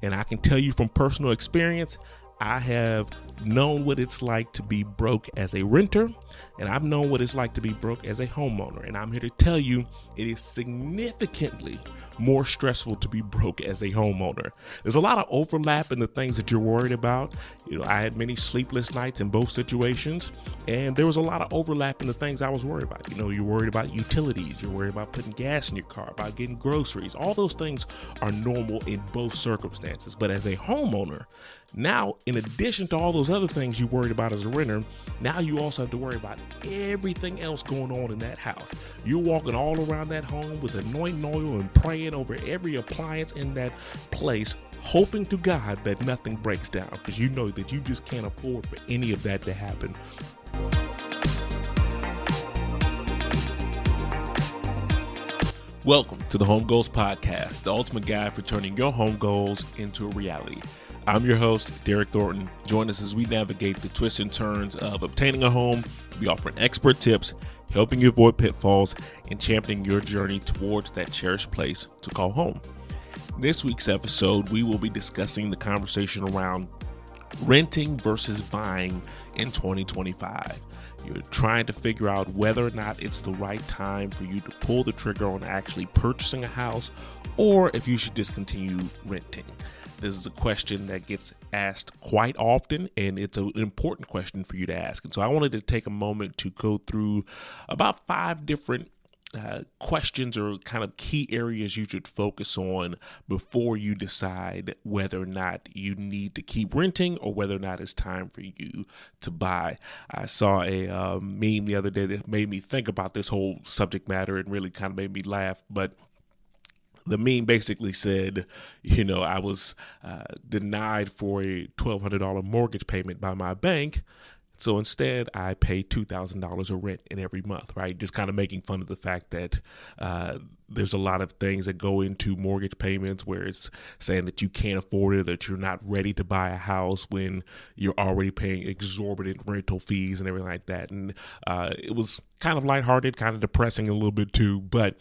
And I can tell you from personal experience, I have known what it's like to be broke as a renter, and I've known what it's like to be broke as a homeowner. And I'm here to tell you it is significantly more stressful to be broke as a homeowner. There's a lot of overlap in the things that you're worried about. I had many sleepless nights in both situations, and there was a lot of overlap in the things I was worried about. You're worried about utilities, you're worried about putting gas in your car, about getting groceries. All those things are normal in both circumstances. But as a homeowner, now, in addition to all those other things you worried about as a renter, now you also have to worry about everything else going on in that house. You're walking all around that home with anointing oil and praying over every appliance in that place, hoping to God that nothing breaks down, because you know that you just can't afford for any of that to happen. Welcome to the Home Goals Podcast, the ultimate guide for turning your home goals into a reality. I'm your host, Derek Thornton. Join us as we navigate the twists and turns of obtaining a home. We offer expert tips, helping you avoid pitfalls, and championing your journey towards that cherished place to call home. This week's episode, we will be discussing the conversation around renting versus buying in 2025. You're trying to figure out whether or not it's the right time for you to pull the trigger on actually purchasing a house, or if you should just continue renting. This is a question that gets asked quite often, and it's an important question for you to ask. And so I wanted to take a moment to go through about 5 different questions or kind of key areas you should focus on before you decide whether or not you need to keep renting or whether or not it's time for you to buy. I saw a meme the other day that made me think about this whole subject matter and really kind of made me laugh, but the meme basically said, I was denied for a $1,200 mortgage payment by my bank. So instead, I pay $2,000 of rent in every month, right? Just kind of making fun of the fact that there's a lot of things that go into mortgage payments where it's saying that you can't afford it, that you're not ready to buy a house when you're already paying exorbitant rental fees and everything like that. And it was kind of lighthearted, kind of depressing a little bit too, but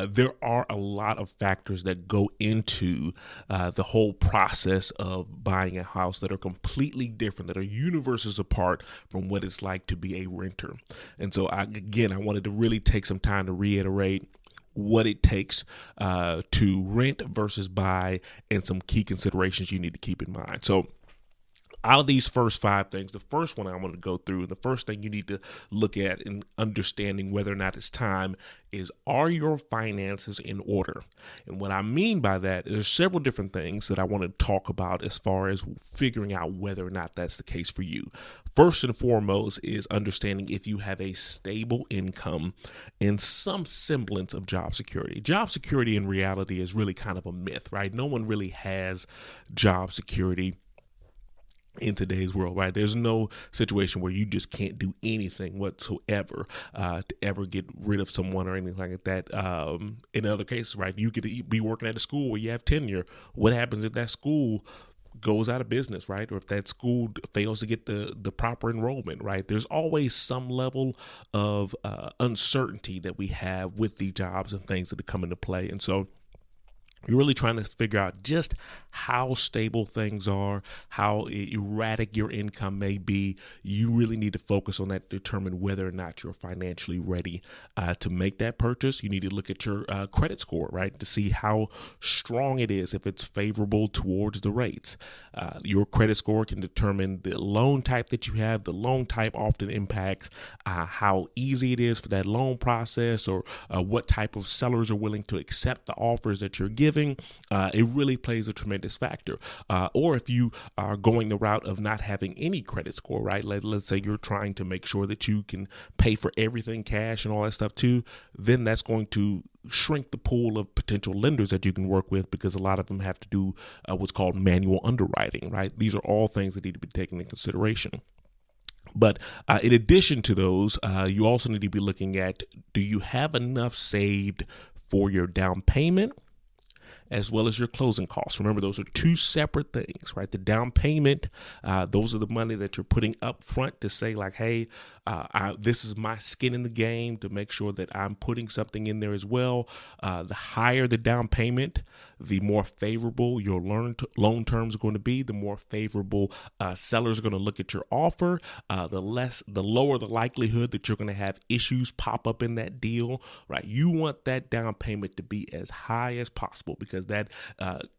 there are a lot of factors that go into the whole process of buying a house that are completely different, that are universes apart from what it's like to be a renter. And so, I wanted to really take some time to reiterate what it takes to rent versus buy and some key considerations you need to keep in mind. So, out of these first 5 things, the first one I want to go through, and the first thing you need to look at in understanding whether or not it's time is, are your finances in order? And what I mean by that is there's several different things that I want to talk about as far as figuring out whether or not that's the case for you. First and foremost is understanding if you have a stable income and some semblance of job security. Job security in reality is really kind of a myth, right? No one really has job security in today's world, right? There's no situation where you just can't do anything whatsoever to ever get rid of someone or anything like that. In other cases, right, you could be working at a school where you have tenure. What happens if that school goes out of business, right? Or if that school fails to get the proper enrollment, right? There's always some level of uncertainty that we have with the jobs and things that come into play. And so you're really trying to figure out just how stable things are, how erratic your income may be. You really need to focus on that to determine whether or not you're financially ready to make that purchase. You need to look at your credit score, right, to see how strong it is, if it's favorable towards the rates. Your credit score can determine the loan type that you have. The loan type often impacts how easy it is for that loan process, or what type of sellers are willing to accept the offers that you're giving. It really plays a tremendous factor. Or if you are going the route of not having any credit score, right? Let's say you're trying to make sure that you can pay for everything cash and all that stuff too, then that's going to shrink the pool of potential lenders that you can work with, because a lot of them have to do what's called manual underwriting, right? These are all things that need to be taken into consideration. But in addition to those, you also need to be looking at, do you have enough saved for your down payment as well as your closing costs. Remember, those are two separate things, right? The down payment, those are the money that you're putting up front to say like, hey, this is my skin in the game to make sure that I'm putting something in there as well. The higher the down payment, the more favorable your loan terms are going to be, the more favorable sellers are going to look at your offer, the lower the likelihood that you're going to have issues pop up in that deal, right? You want that down payment to be as high as possible because that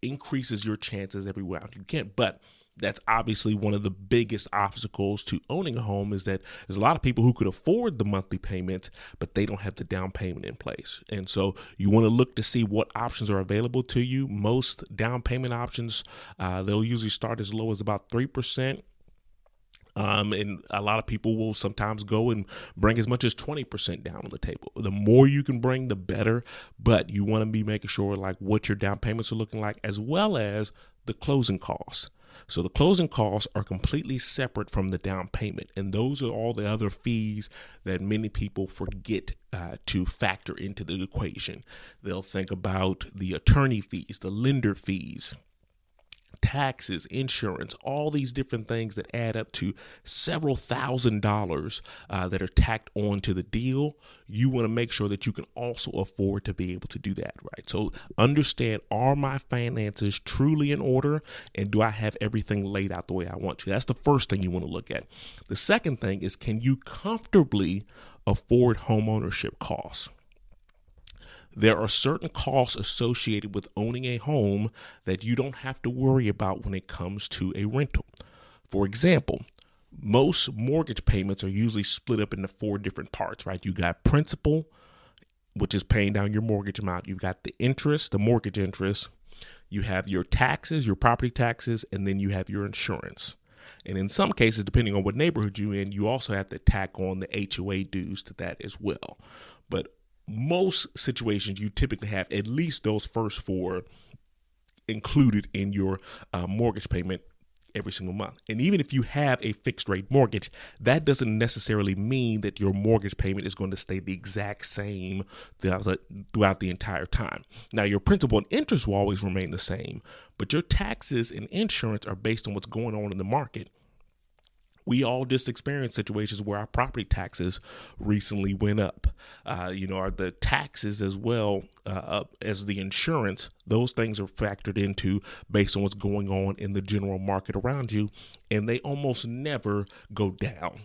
increases your chances every round you can. But that's obviously one of the biggest obstacles to owning a home, is that there's a lot of people who could afford the monthly payments, but they don't have the down payment in place. And so you want to look to see what options are available to you. Most down payment options, they'll usually start as low as about 3%. And a lot of people will sometimes go and bring as much as 20% down on the table. The more you can bring, the better, but you want to be making sure like what your down payments are looking like, as well as the closing costs. So the closing costs are completely separate from the down payment. And those are all the other fees that many people forget to factor into the equation. They'll think about the attorney fees, the lender fees, taxes, insurance, all these different things that add up to several $1,000s that are tacked on to the deal. You want to make sure that you can also afford to be able to do that, right? So understand, are my finances truly in order, and do I have everything laid out the way I want to? That's the first thing you want to look at. The second thing is, can you comfortably afford home ownership costs? There are certain costs associated with owning a home that you don't have to worry about when it comes to a rental. For example, most mortgage payments are usually split up into 4 different parts, right? You got principal, which is paying down your mortgage amount. You've got the interest, the mortgage interest. You have your taxes, your property taxes, and then you have your insurance. And in some cases, depending on what neighborhood you're in, you also have to tack on the HOA dues to that as well. But most situations, you typically have at least those first 4 included in your mortgage payment every single month. And even if you have a fixed rate mortgage, that doesn't necessarily mean that your mortgage payment is going to stay the exact same throughout the entire time. Now, your principal and interest will always remain the same, but your taxes and insurance are based on what's going on in the market. We all just experienced situations where our property taxes recently went up. The taxes as well as the insurance, those things are factored into based on what's going on in the general market around you, and they almost never go down.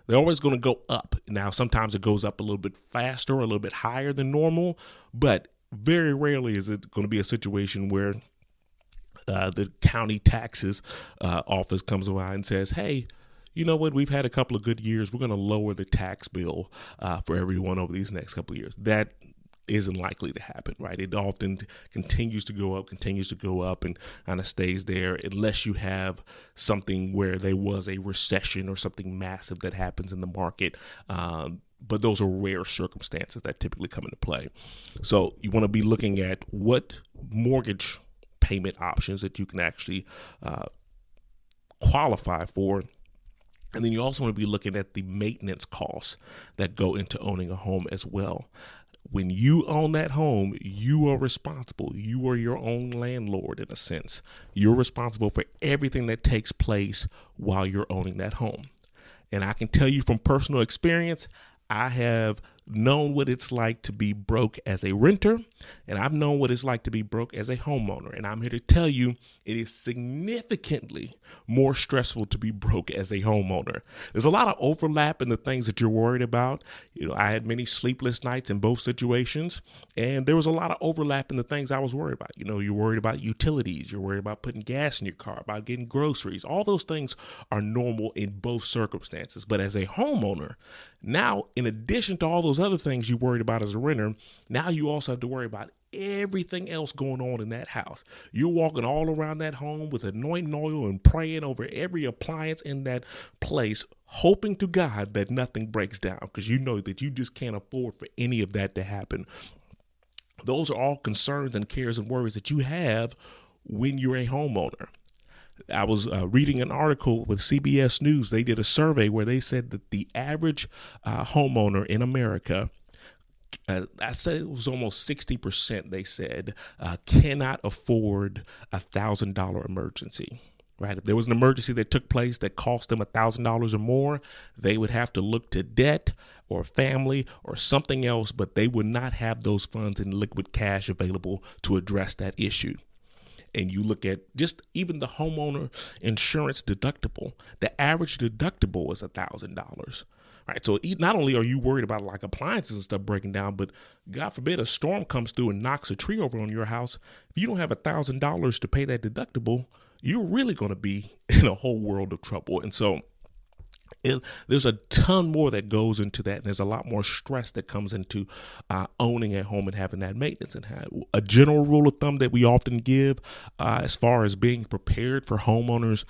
They're always going to go up. Now, sometimes it goes up a little bit faster or a little bit higher than normal, but very rarely is it going to be a situation where the county taxes office comes around and says, hey, you know what, we've had a couple of good years, we're going to lower the tax bill for everyone over these next couple of years. That isn't likely to happen, right? It often continues to go up and kind of stays there unless you have something where there was a recession or something massive that happens in the market. But those are rare circumstances that typically come into play. So you want to be looking at what mortgage payment options that you can actually qualify for. And then you also want to be looking at the maintenance costs that go into owning a home as well. When you own that home, you are responsible. You are your own landlord in a sense. You're responsible for everything that takes place while you're owning that home. And I can tell you from personal experience, I have known what it's like to be broke as a renter, and I've known what it's like to be broke as a homeowner. And I'm here to tell you it is significantly more stressful to be broke as a homeowner. There's a lot of overlap in the things that you're worried about. I had many sleepless nights in both situations, and there was a lot of overlap in the things I was worried about. You're worried about utilities, you're worried about putting gas in your car, about getting groceries. All those things are normal in both circumstances. But as a homeowner, now, in addition to all those other things you worried about as a renter, now you also have to worry about everything else going on in that house. You're walking all around that home with anointing oil and praying over every appliance in that place, hoping to God that nothing breaks down, because you know that you just can't afford for any of that to happen. Those are all concerns and cares and worries that you have when you're a homeowner. I was reading an article with CBS News. They did a survey where they said that the average homeowner in America I said it was almost 60%, they said, cannot afford $1,000 emergency. Right. If there was an emergency that took place that cost them $1,000 or more, they would have to look to debt or family or something else, but they would not have those funds in liquid cash available to address that issue. And you look at just even the homeowner insurance deductible, the average deductible is $1,000. Right. So not only are you worried about like appliances and stuff breaking down, but God forbid a storm comes through and knocks a tree over on your house. If you don't have $1,000 to pay that deductible, you're really going to be in a whole world of trouble. And so there's a ton more that goes into that. And there's a lot more stress that comes into owning a home and having that maintenance. And a general rule of thumb that we often give as far as being prepared for homeowners,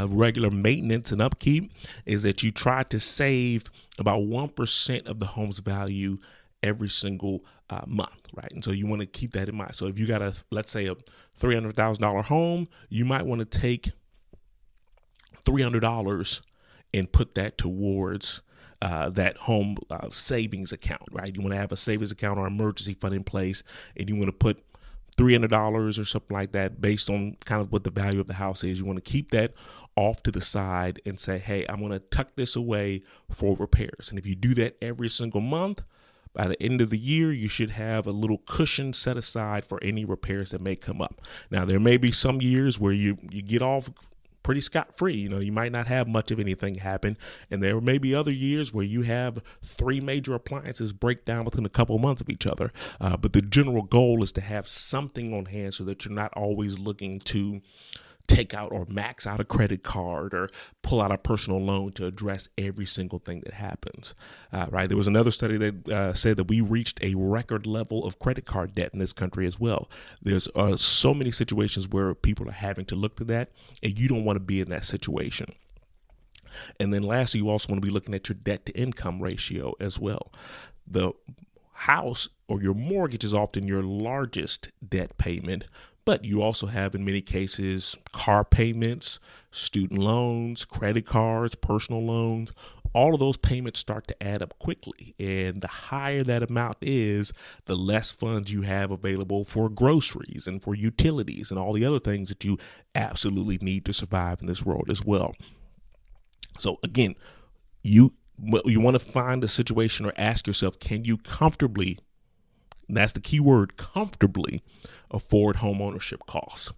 regular maintenance and upkeep is that you try to save about 1% of the home's value every single month, right? And so you want to keep that in mind. So if you got let's say a $300,000 home, you might want to take $300 and put that towards that home savings account, right? You want to have a savings account or emergency fund in place, and you want to put $300 or something like that based on kind of what the value of the house is. You want to keep that off to the side and say, hey, I'm going to tuck this away for repairs. And if you do that every single month, by the end of the year, you should have a little cushion set aside for any repairs that may come up. Now, there may be some years where you get off pretty scot-free. You might not have much of anything happen. And there may be other years where you have 3 major appliances break down within a couple of months of each other. But the general goal is to have something on hand so that you're not always looking to take out or max out a credit card or pull out a personal loan to address every single thing that happens. Right. There was another study that said that we reached a record level of credit card debt in this country as well. There's so many situations where people are having to look to that, and you don't want to be in that situation. And then lastly, you also want to be looking at your debt to income ratio as well. The house or your mortgage is often your largest debt payment, but you also have, in many cases, car payments, student loans, credit cards, personal loans. All of those payments start to add up quickly. And the higher that amount is, the less funds you have available for groceries and for utilities and all the other things that you absolutely need to survive in this world as well. So again, you want to find a situation or ask yourself, can you comfortably, that's the key word, comfortably afford home ownership costs?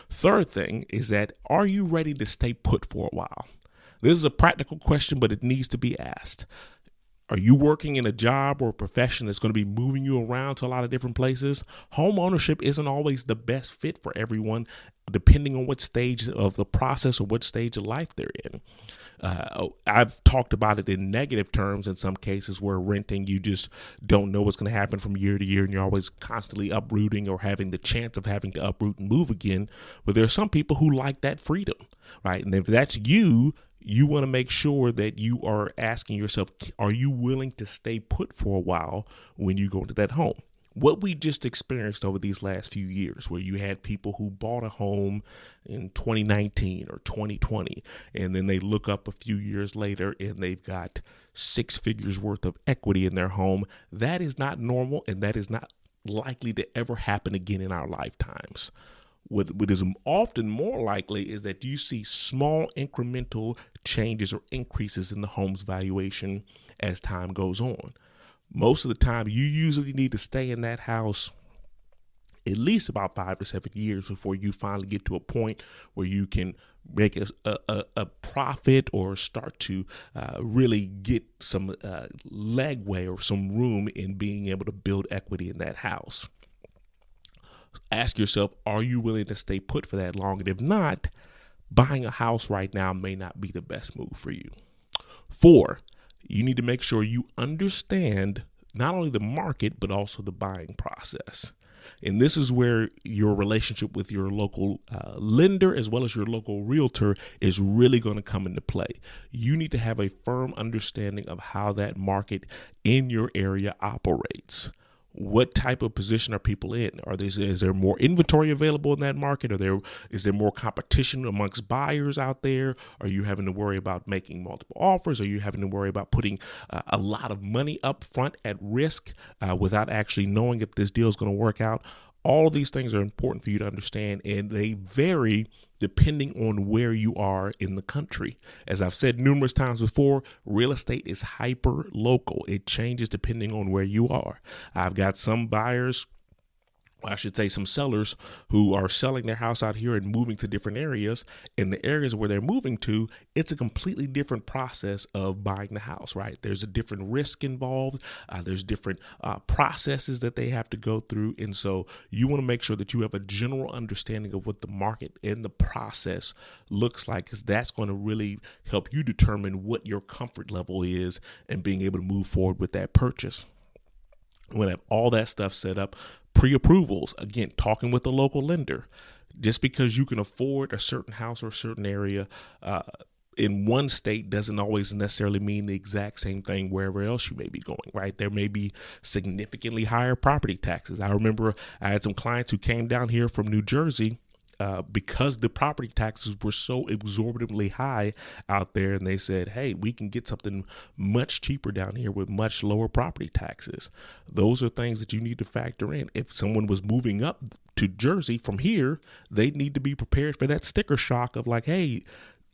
Third thing is that, are you ready to stay put for a while? This is a practical question, but it needs to be asked. Are you working in a job or a profession that's going to be moving you around to a lot of different places? Home ownership isn't always the best fit for everyone, depending on what stage of the process or what stage of life they're in. I've talked about it in negative terms in some cases where renting, you just don't know what's going to happen from year to year, and you're always constantly uprooting or having the chance of having to uproot and move again. But there are some people who like that freedom, right? And if that's you, you want to make sure that you are asking yourself, are you willing to stay put for a while when you go into that home? What we just experienced over these last few years, where you had people who bought a home in 2019 or 2020, and then they look up a few years later and they've got 6 figures worth of equity in their home. That is not normal, and that is not likely to ever happen again in our lifetimes. What is often more likely is that you see small incremental changes or increases in the home's valuation as time goes on. Most of the time, you usually need to stay in that house at least about 5 to 7 years before you finally get to a point where you can make a profit or start to really get some legway or some room in being able to build equity in that house. Ask yourself, are you willing to stay put for that long? And if not, buying a house right now may not be the best move for you. 4, you need to make sure you understand not only the market, but also the buying process. And this is where your relationship with your local lender as well as your local realtor is really going to come into play. You need to have a firm understanding of how that market in your area operates. What type of position are people in? Is there more inventory available in that market? Is there more competition amongst buyers out there? Are you having to worry about making multiple offers? Are you having to worry about putting a lot of money up front at risk without actually knowing if this deal is going to work out? All of these things are important for you to understand, and they vary depending on where you are in the country. As I've said numerous times before, real estate is hyper local. It changes depending on where you are. I've got some buyers, I should say some sellers, who are selling their house out here and moving to different areas. In the areas where they're moving to, it's a completely different process of buying the house, right? There's a different risk involved. There's different processes that they have to go through. And so you want to make sure that you have a general understanding of what the market and the process looks like, because that's going to really help you determine what your comfort level is and being able to move forward with that purchase. When I have all that stuff set up, pre-approvals, again, talking with the local lender. Just because you can afford a certain house or a certain area in one state doesn't always necessarily mean the exact same thing wherever else you may be going, right? There may be significantly higher property taxes. I remember I had some clients who came down here from New Jersey because the property taxes were so exorbitantly high out there, and they said, hey, we can get something much cheaper down here with much lower property taxes. Those are things that you need to factor in. If someone was moving up to Jersey from here, they need to be prepared for that sticker shock of like, hey,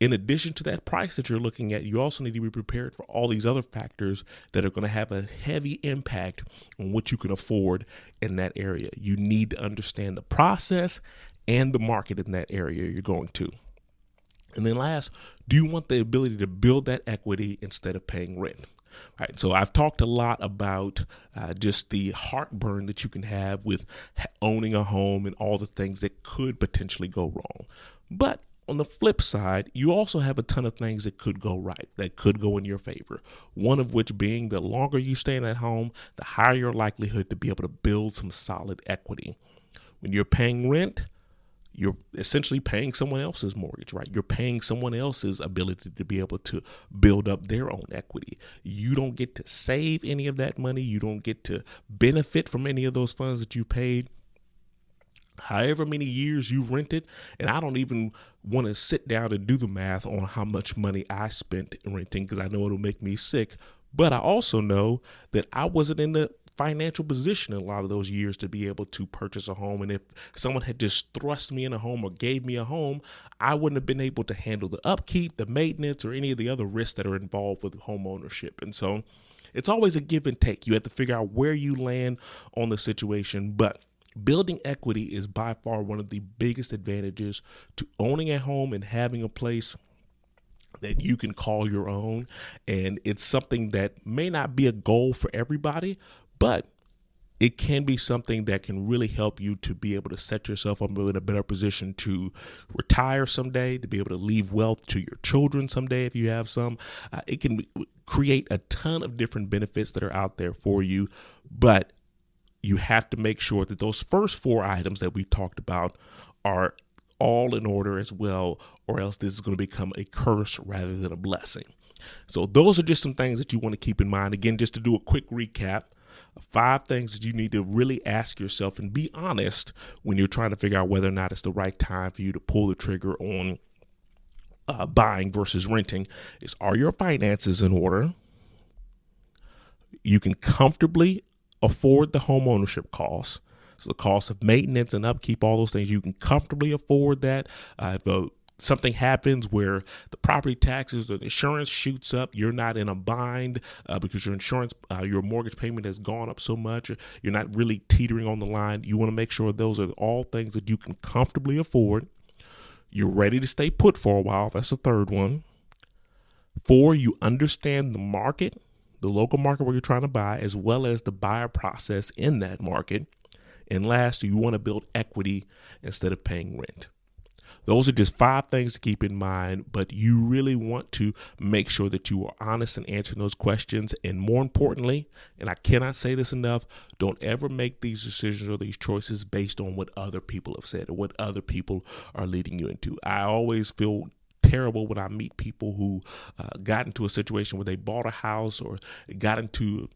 in addition to that price that you're looking at, you also need to be prepared for all these other factors that are going to have a heavy impact on what you can afford in that area. You need to understand the process and the market in that area you're going to. And then last, do you want the ability to build that equity instead of paying rent? Right. So I've talked a lot about just the heartburn that you can have with owning a home and all the things that could potentially go wrong. But on the flip side, you also have a ton of things that could go right, that could go in your favor. One of which being the longer you stay in that home, the higher your likelihood to be able to build some solid equity. When you're paying rent, you're essentially paying someone else's mortgage, right? You're paying someone else's ability to be able to build up their own equity. You don't get to save any of that money. You don't get to benefit from any of those funds that you paid. However many years you rented, and I don't even want to sit down and do the math on how much money I spent renting because I know it'll make me sick. But I also know that I wasn't in the financial position in a lot of those years to be able to purchase a home. And if someone had just thrust me in a home or gave me a home, I wouldn't have been able to handle the upkeep, the maintenance, or any of the other risks that are involved with home ownership. And so it's always a give and take. You have to figure out where you land on the situation. But building equity is by far one of the biggest advantages to owning a home and having a place that you can call your own. And it's something that may not be a goal for everybody, but it can be something that can really help you to be able to set yourself up in a better position to retire someday, to be able to leave wealth to your children someday if you have some. It can create a ton of different benefits that are out there for you, but you have to make sure that those first four items that we talked about are all in order as well, or else this is going to become a curse rather than a blessing. So those are just some things that you want to keep in mind. Again, just to do a quick recap, 5 things that you need to really ask yourself and be honest when you're trying to figure out whether or not it's the right time for you to pull the trigger on buying versus renting is, are your finances in order? You can comfortably afford the home ownership costs. So the cost of maintenance and upkeep, all those things, you can comfortably afford that. If something happens where the property taxes or the insurance shoots up, you're not in a bind because your mortgage payment has gone up so much. You're not really teetering on the line. You want to make sure those are all things that you can comfortably afford. You're ready to stay put for a while. That's the third one. 4, you understand the market, the local market where you're trying to buy, as well as the buyer process in that market. And last, you want to build equity instead of paying rent. Those are just 5 things to keep in mind, but you really want to make sure that you are honest in answering those questions. And more importantly, and I cannot say this enough, don't ever make these decisions or these choices based on what other people have said or what other people are leading you into. I always feel terrible when I meet people who got into a situation where they bought a house or got into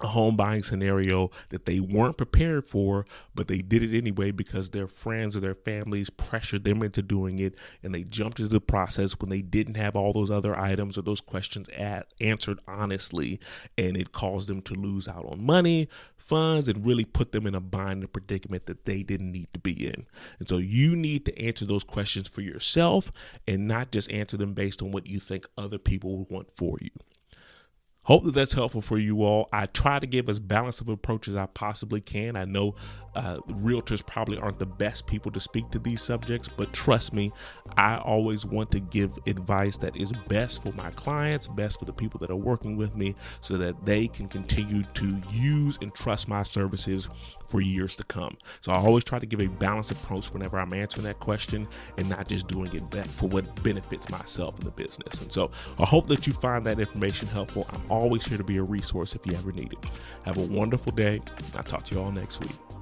a home buying scenario that they weren't prepared for, but they did it anyway because their friends or their families pressured them into doing it, and they jumped into the process when they didn't have all those other items or those questions answered honestly, and it caused them to lose out on money, funds, and really put them in a bind and predicament that they didn't need to be in. And so you need to answer those questions for yourself and not just answer them based on what you think other people would want for you. Hope that that's helpful for you all. I try to give as balanced of approach as I possibly can. I know realtors probably aren't the best people to speak to these subjects, but trust me, I always want to give advice that is best for my clients, best for the people that are working with me, so that they can continue to use and trust my services for years to come. So I always try to give a balanced approach whenever I'm answering that question and not just doing it for what benefits myself and the business. And so I hope that you find that information helpful. I'm always here to be a resource if you ever need it. Have a wonderful day. I'll talk to you all next week.